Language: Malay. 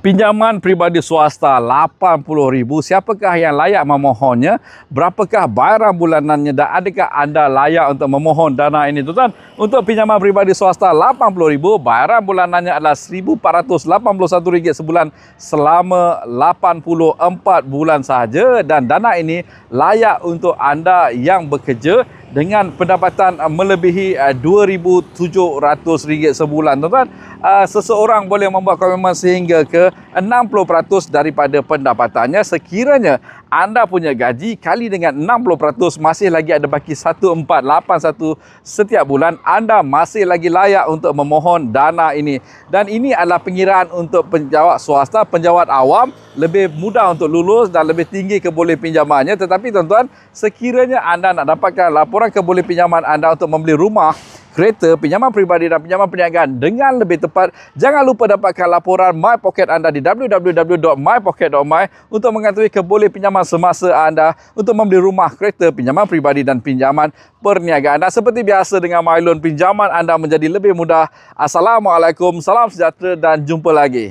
Pinjaman peribadi swasta RM80,000. Siapakah yang layak memohonnya? Berapakah bayaran bulanannya dan adakah anda layak untuk memohon dana ini, tuan-tuan? Untuk pinjaman peribadi swasta RM80,000, bayaran bulanannya adalah RM1,481 sebulan selama 84 bulan sahaja, dan dana ini layak untuk anda yang bekerja dengan pendapatan melebihi RM2,700 sebulan, tuan-tuan. Seseorang boleh membuat komitmen sehingga ke 60% daripada pendapatannya. Sekiranya anda punya gaji kali dengan 60%, masih lagi ada baki 1,481 setiap bulan, anda masih lagi layak untuk memohon dana ini. Dan ini adalah pengiraan untuk penjawat swasta. Penjawat awam lebih mudah untuk lulus dan lebih tinggi keboleh pinjamannya. Tetapi tuan-tuan, sekiranya anda nak dapatkan laporan keboleh pinjaman anda untuk membeli rumah, kereta, pinjaman peribadi dan pinjaman perniagaan dengan lebih tepat, jangan lupa dapatkan laporan My Pocket anda di www.mypocket.my untuk mengetahui keboleh pinjaman semasa anda untuk membeli rumah, kereta, pinjaman peribadi dan pinjaman perniagaan. Dan seperti biasa dengan MyLoan, pinjaman anda menjadi lebih mudah. Assalamualaikum, salam sejahtera dan jumpa lagi.